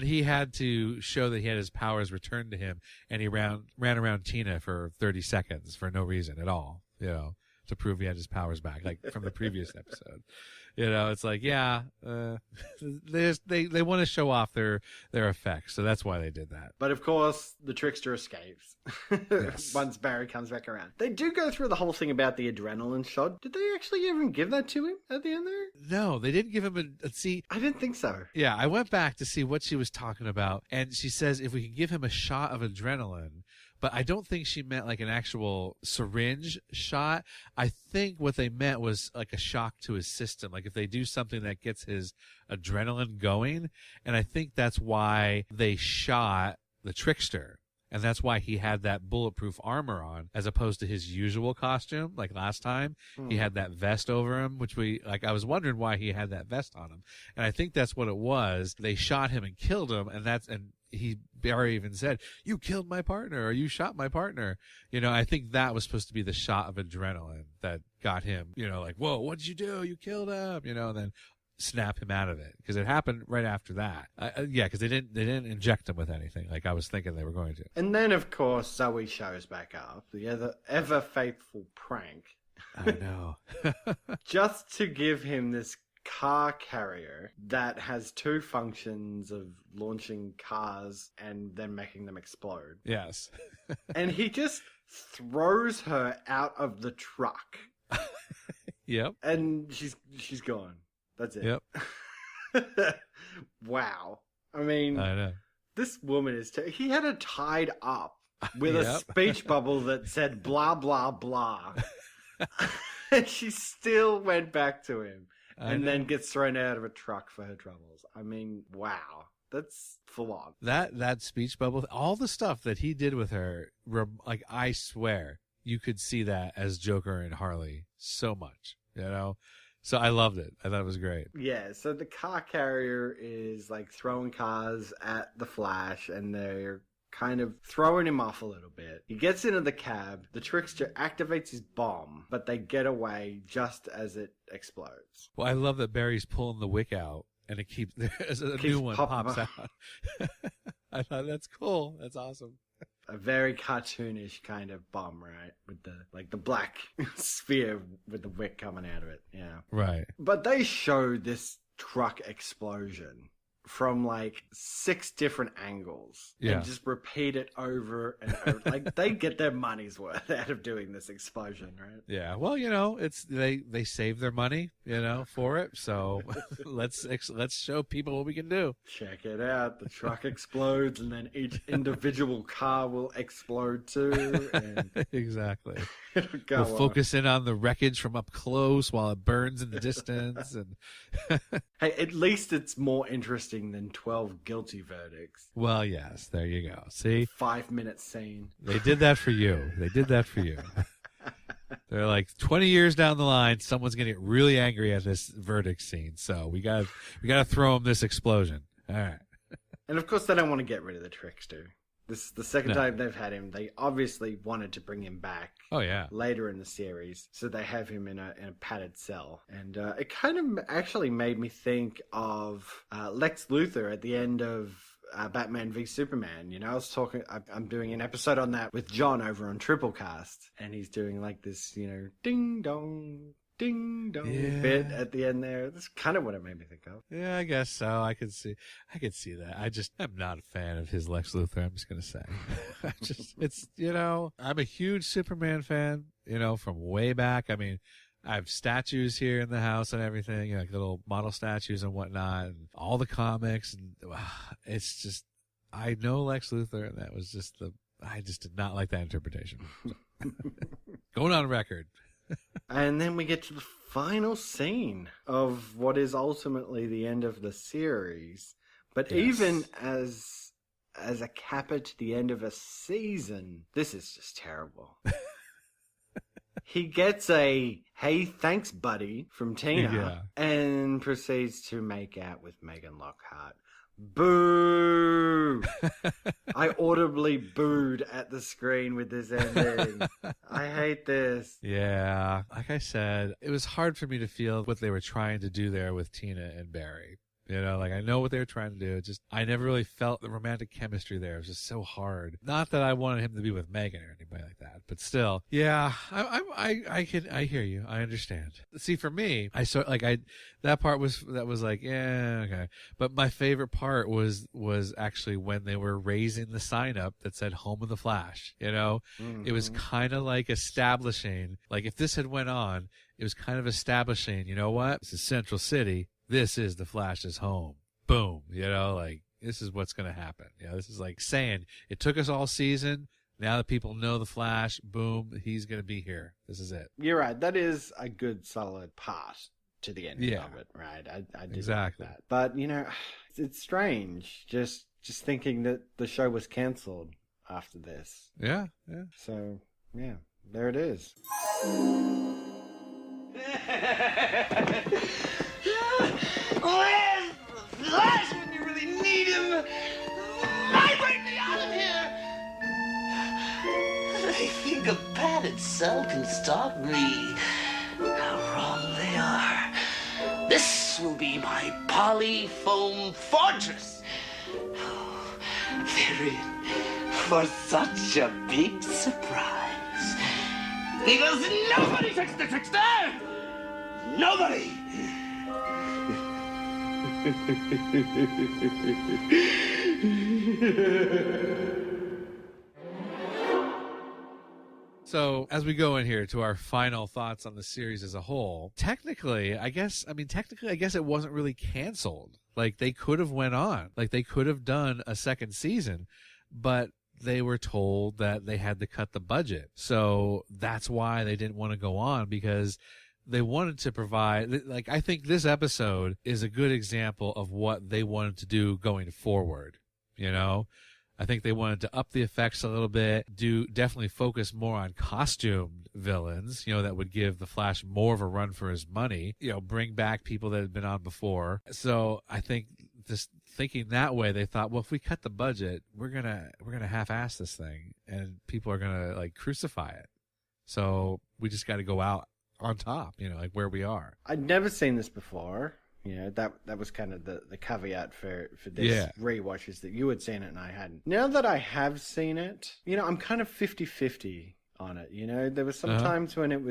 he had to show that he had his powers returned to him, and he ran around Tina for 30 seconds for no reason at all, to prove he had his powers back, like from the previous episode. It's like, they want to show off their effects, so that's why they did that. But of course, the Trickster escapes Yes. once Barry comes back around. They do go through the whole thing about the adrenaline shot. Did they actually even give that to him at the end there? No, they didn't give him see. I didn't think so. Yeah, I went back to see what she was talking about, and she says if we can give him a shot of adrenaline. But I don't think she meant like an actual syringe shot. I think what they meant was like a shock to his system. Like if they do something that gets his adrenaline going. And I think that's why they shot the Trickster And that's why he had that bulletproof armor on as opposed to his usual costume. Like last time, he had that vest over him, which I was wondering why he had that vest on him. And I think that's what it was. They shot him and killed him, and Barry even said, "You killed my partner," or "You shot my partner." I think that was supposed to be the shot of adrenaline that got him, like, "Whoa, what did you do? You killed him," and then snap him out of it, because it happened right after that. Because they didn't inject him with anything like I was thinking they were going to. And then, of course, Zoe shows back up, the ever faithful Prank. I know. Just to give him this car carrier that has two functions of launching cars and then making them explode. Yes. And he just throws her out of the truck. Yep. And she's gone. That's it. Yep. Wow. I mean, I know. This woman is... he had her tied up with a speech bubble that said blah, blah, blah. And she still went back to him. And then gets thrown out of a truck for her troubles. I mean, wow. That's full on. That speech bubble, all the stuff that he did with her, like, I swear, you could see that as Joker and Harley so much, So I loved it. I thought it was great. Yeah, so the car carrier is, like, throwing cars at the Flash, and they're kind of throwing him off a little bit. He gets into the cab, the Trickster activates his bomb, but they get away just as it explodes. Well, I love that Barry's pulling the wick out, and it keeps new one pops out. I thought that's cool. That's awesome. A very cartoonish kind of bomb, right? With the black sphere with the wick coming out of it. Yeah. Right. But they show this truck explosion from like 6 different angles and just repeat it over and over. Like, they get their money's worth out of doing this explosion, right? Yeah. Well, it's they save their money, for it. So let's show people what we can do. Check it out. The truck explodes, and then each individual car will explode too. And exactly. We'll focus in on the wreckage from up close while it burns in the distance. And hey, at least it's more interesting than 12 guilty verdicts. Well, yes, there you go. See? 5-minute scene. They did that for you. They're like 20 years down the line, someone's going to get really angry at this verdict scene. So we got to throw them this explosion. All right. And of course, they don't want to get rid of the Trickster. This is the second time they've had him. They obviously wanted to bring him back. Oh, yeah. Later in the series, so they have him in a padded cell, and it kind of actually made me think of Lex Luthor at the end of Batman v Superman. I'm doing an episode on that with John over on Triplecast, and he's doing like this, ding dong. Ding dong bit at the end there. That's kind of what it made me think of. Yeah, I guess so. I could see that. I'm not a fan of his Lex Luthor. I'm just gonna say, I'm a huge Superman fan. From way back. I mean, I have statues here in the house and everything, like little model statues and whatnot, and all the comics, and it's just, I know Lex Luthor, and that was just I just did not like that interpretation. Going on record. And then we get to the final scene of what is ultimately the end of the series. But even as a capper to the end of a season, this is just terrible. He gets a, "Hey, thanks, buddy," from Tina, and proceeds to make out with Megan Lockhart. Boo! I audibly booed at the screen with this ending. I hate this. Yeah. Like I said, it was hard for me to feel what they were trying to do there with Tina and Barry. Like, I know what they were trying to do. Just, I never really felt the romantic chemistry there. It was just so hard. Not that I wanted him to be with Megan or anybody like that, but still, yeah, I hear you. I understand. See, for me, that part was like, yeah, okay. But my favorite part was actually when they were raising the sign up that said "Home of the Flash." Mm-hmm. It was kind of like establishing, like, if this had went on, it was kind of establishing, you know what? This is Central City. This is the Flash's home. Boom. Like, this is what's going to happen. This is like saying, it took us all season. Now that people know the Flash, boom, he's going to be here. This is it. You're right. That is a good, solid part to the ending of it, right? I did exactly like that. But, it's strange just thinking that the show was cancelled after this. Yeah, yeah. So, yeah, there it is. Where's the Flash when you really need him? Vibrate me out of here! They think a padded cell can stop me. How wrong they are. This will be my polyfoam fortress. Oh, they're in for such a big surprise. Because nobody tricks the trickster! Nobody! So as we go in here to our final thoughts on the series as a whole, technically, I guess it wasn't really canceled. Like, they could have went on. Like, they could have done a second season, but they were told that they had to cut the budget. So that's why they didn't want to go on, because they wanted to provide, like, I think this episode is a good example of what they wanted to do going forward, you know? I think they wanted to up the effects a little bit, definitely focus more on costumed villains, you know, that would give the Flash more of a run for his money, you know, bring back people that had been on before. So I think just thinking that way, they thought, well, if we cut the budget, we're gonna half-ass this thing, and people are gonna like crucify it. So we just got to go out on top, you know, like where we are. I'd never seen this before. You know, that was kind of the caveat for this rewatch, is that you had seen it and I hadn't. Now that I have seen it, you know, I'm kind of 50-50 on it. You know, there were some times when it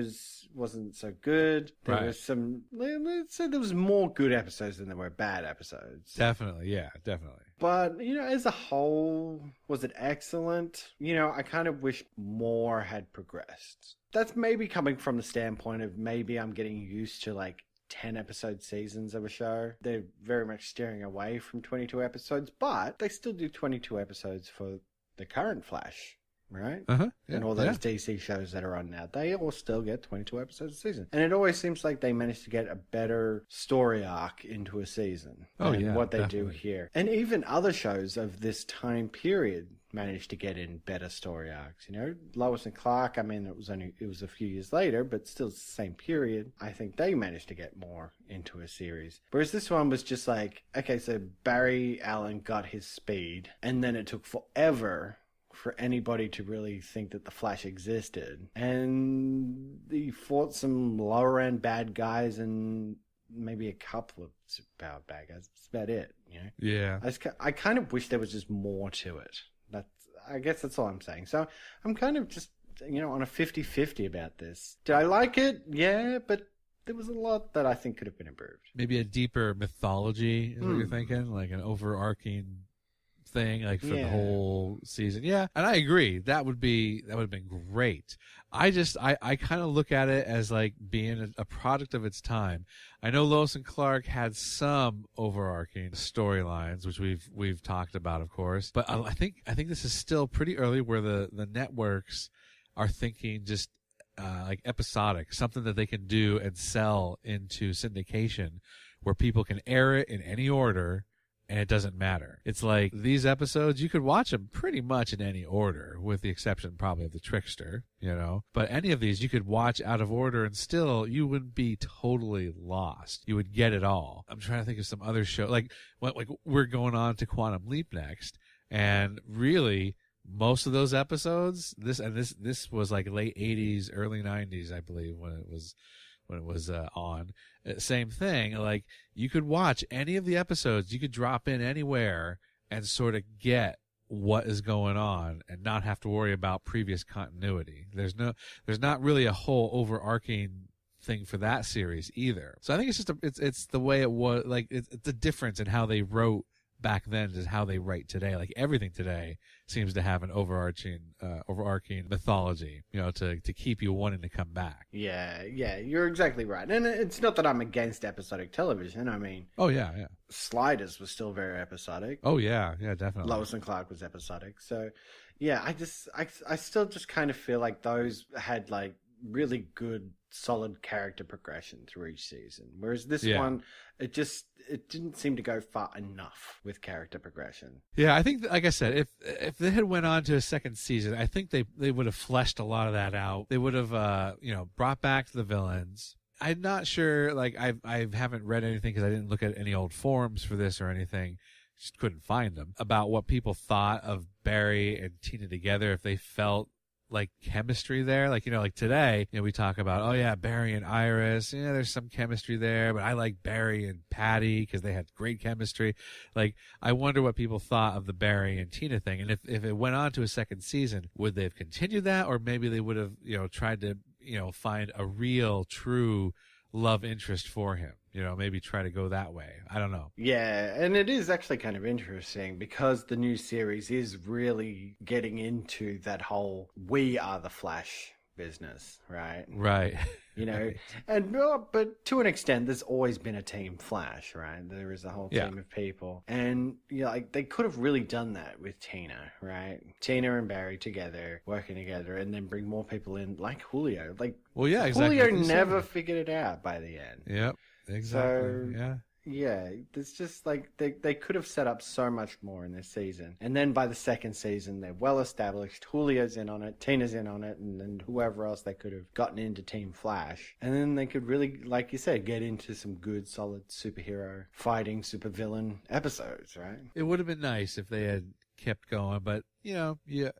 wasn't so good. There was some, let's say there was more good episodes than there were bad episodes. Definitely, yeah, definitely. But, you know, as a whole, was it excellent? You know, I kind of wish more had progressed. That's maybe coming from the standpoint of maybe I'm getting used to, like, 10-episode seasons of a show. They're very much steering away from 22 episodes, but they still do 22 episodes for the current Flash, right? Yeah, and all those DC shows that are on now, they all still get 22 episodes a season. And it always seems like they manage to get a better story arc into a season than what they do here. And even other shows of this time period managed to get in better story arcs. You know, Lois and Clark, I mean, it was a few years later, but still the same period. I think they managed to get more into a series. Whereas this one was just like, okay, so Barry Allen got his speed, and then it took forever for anybody to really think that the Flash existed. And he fought some lower end bad guys and maybe a couple of superpowered bad guys. That's about it, you know? Yeah. I kind of wish there was just more to it. I guess that's all I'm saying. So I'm kind of just, you know, on a 50-50 about this. Did I like it? Yeah, but there was a lot that I think could have been improved. Maybe a deeper mythology is what you're thinking, like an overarching thing, like for the whole season. Yeah, and I agree. That would have been great. I kind of look at it as like being a product of its time. I know Lois and Clark had some overarching storylines, which we've talked about, of course. But I think this is still pretty early, where the networks are thinking just like episodic, something that they can do and sell into syndication, where people can air it in any order. And it doesn't matter. It's like these episodes, you could watch them pretty much in any order, with the exception probably of The Trickster, you know. But any of these you could watch out of order and still you wouldn't be totally lost. You would get it all. I'm trying to think of some other show. Like we're going on to Quantum Leap next. And really, most of those episodes, this was like late 80s, early 90s, I believe, when it was on. Same thing, like you could watch any of the episodes, you could drop in anywhere and sort of get what is going on and not have to worry about previous continuity. There's not really a whole overarching thing for that series either. So I think it's just it's the way it was, like it's the difference in how they wrote back then is how they write today. Like everything today seems to have an overarching mythology, you know, to keep you wanting to come back. Yeah, you're exactly right. And it's not that I'm against episodic television. I mean, Sliders was still very episodic. Oh yeah, definitely. Lois and Clark was episodic. So yeah, I still just kind of feel like those had like really good solid character progression through each season. Whereas this Yeah. one, it didn't seem to go far enough with character progression. Yeah, I think, like I said, if they had went on to a second season, I think they would have fleshed a lot of that out. They would have, brought back the villains. I'm not sure, like, I haven't read anything because I didn't look at any old forums for this or anything. Just couldn't find them about what people thought of Barry and Tina together, if they felt like chemistry there. Like, like today, we talk about, oh yeah, Barry and Iris, yeah, there's some chemistry there, but I like Barry and Patty because they had great chemistry. Like, I wonder what people thought of the Barry and Tina thing. And if it went on to a second season, would they have continued that? Or maybe they would have, tried to, find a real, true love interest for him. Maybe try to go that way. I don't know. Yeah, and it is actually kind of interesting because the new series is really getting into that whole "we are the Flash" business, right? Right. But to an extent, there's always been a team Flash, right? There is a whole team of people, and they could have really done that with Tina, right? Tina and Barry together, working together, and then bring more people in, like Julio. Well, yeah, exactly. Julio never figured it out by the end. Yep. Exactly. So, yeah, there's just they could have set up so much more in this season. And then by the second season, they're well established. Julio's in on it, Tina's in on it, and then whoever else they could have gotten into Team Flash. And then they could really, like you said, get into some good, solid superhero fighting, supervillain episodes, right? It would have been nice if they had kept going, but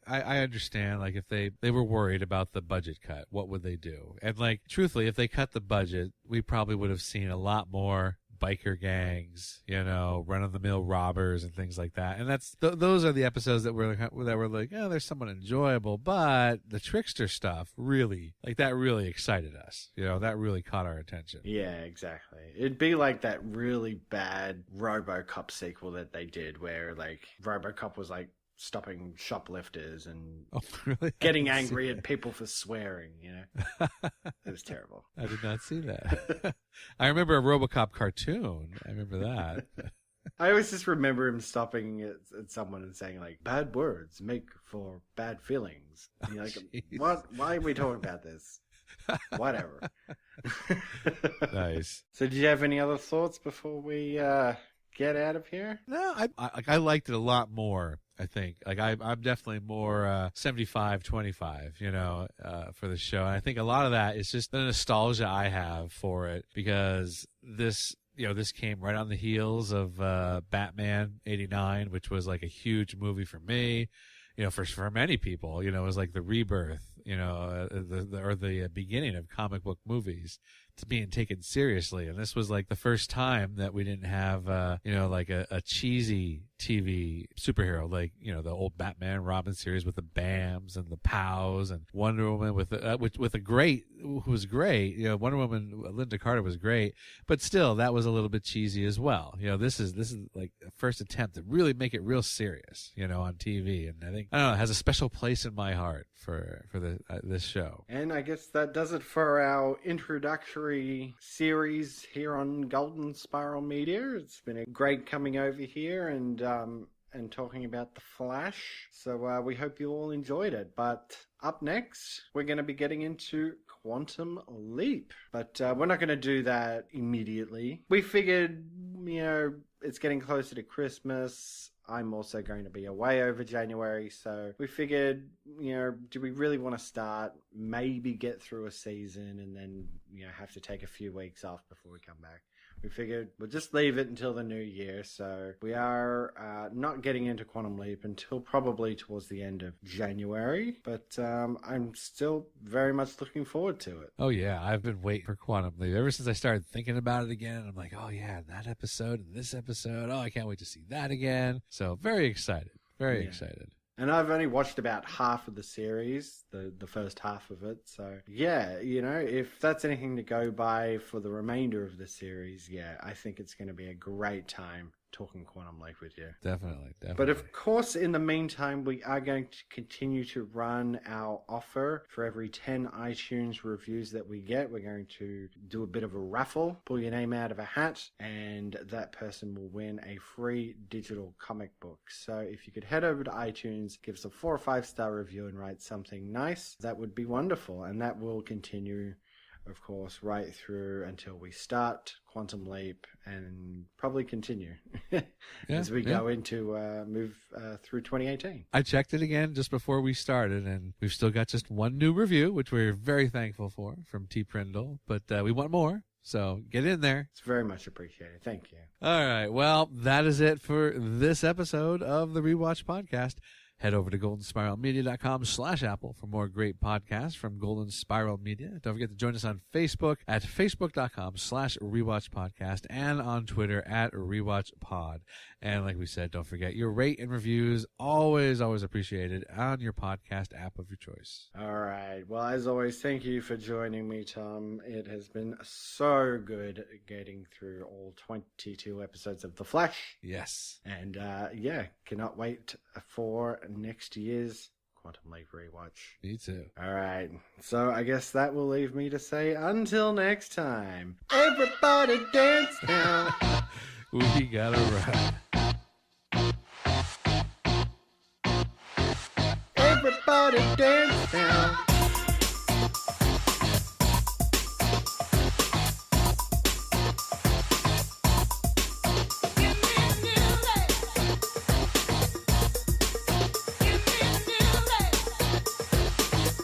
I understand, like, if they were worried about the budget cut, what would they do? And, like, truthfully, if they cut the budget, we probably would have seen a lot more biker gangs, run-of-the-mill robbers and things like that. And those are the episodes that were like, oh, there's somewhat enjoyable, but the Trickster stuff really excited us. That really caught our attention. Yeah, exactly. It'd be like that really bad RoboCop sequel that they did where, like, RoboCop was like stopping shoplifters and getting angry at people for swearing, It was terrible. I did not see that. I remember a RoboCop cartoon. I remember that. I always just remember him stopping at someone and saying, like, bad words make for bad feelings. And you're like, what? Why are we talking about this? Whatever. Nice. So did you have any other thoughts before we get out of here? No, I liked it a lot more. I think, like, I'm definitely more 75-25, for the show. And I think a lot of that is just the nostalgia I have for it because this came right on the heels of Batman '89, which was like a huge movie for me. For many people, it was like the rebirth, the beginning of comic book movies to being taken seriously. And this was like the first time that we didn't have, like a cheesy TV superhero, like, the old Batman Robin series with the Bams and the Pows, and Wonder Woman with a great, who was great. Wonder Woman, Linda Carter was great, but still that was a little bit cheesy as well. This is like a first attempt to really make it real serious, on TV. And I think, I don't know, it has a special place in my heart for this show. And I guess that does it for our introductory series here on Golden Spiral Media. It's been a great coming over here and talking about The Flash. So we hope you all enjoyed it. But up next, we're going to be getting into Quantum Leap. But we're not going to do that immediately. We figured, it's getting closer to Christmas. I'm also going to be away over January, so we figured, do we really want to start, maybe get through a season and then, have to take a few weeks off before we come back? We figured we'll just leave it until the new year, so we are not getting into Quantum Leap until probably towards the end of January, but I'm still very much looking forward to it. Oh yeah, I've been waiting for Quantum Leap ever since I started thinking about it again. I'm like, oh yeah, that episode and this episode, oh, I can't wait to see that again. So very excited, very excited. And I've only watched about half of the series, the first half of it. So, yeah, if that's anything to go by for the remainder of the series, yeah, I think it's going to be a great time talking Quantum Leap with you. Definitely. But of course, in the meantime, we are going to continue to run our offer. For every 10 iTunes reviews that we get, we're going to do a bit of a raffle, pull your name out of a hat, and that person will win a free digital comic book. So if you could head over to iTunes, give us a 4 or 5 star review and write something nice, that would be wonderful. And that will continue of course, right through until we start Quantum Leap and probably continue as we go into move through 2018. I checked it again just before we started, and we've still got just one new review, which we're very thankful for, from T. Prindle, but we want more. So get in there. It's very much appreciated. Thank you. All right. Well, that is it for this episode of the Rewatch Podcast. Head over to goldenspiralmedia.com/Apple for more great podcasts from Golden Spiral Media. Don't forget to join us on Facebook at facebook.com/rewatchpodcast and on Twitter at rewatchpod. And like we said, don't forget your rate and reviews, always appreciated on your podcast app of your choice. All right. Well, as always, thank you for joining me, Tom. It has been so good getting through all 22 episodes of The Flash. Yes. And cannot wait for next year's Quantum Leap rewatch. Me too. All right. So I guess that will leave me to say until next time. Everybody dance now. We gotta run. Everybody dance now.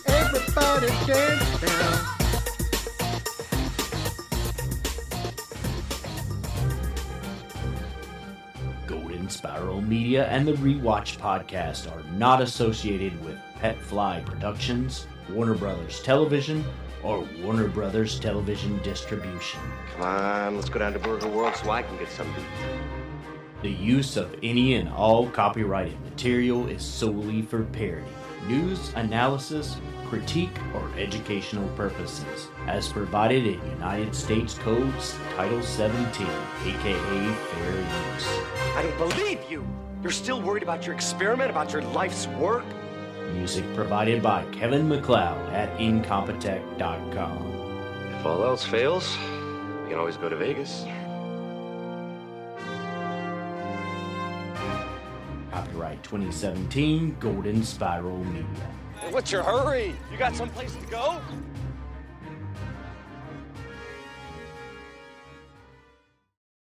Everybody dance now. Golden Spiral Media and the Rewatch Podcast are not associated with Pet Fly Productions, Warner Brothers Television, or Warner Brothers Television Distribution. Come on, let's go down to Burger World so I can get some to eat. The use of any and all copyrighted material is solely for parody, news, analysis, critique, or educational purposes, as provided in United States Codes Title 17, aka Fair Use. I don't believe you! You're still worried about your experiment, about your life's work? Music provided by Kevin MacLeod at Incompetech.com. If all else fails, we can always go to Vegas. Copyright 2017, Golden Spiral Media. Hey, what's your hurry? You got someplace to go?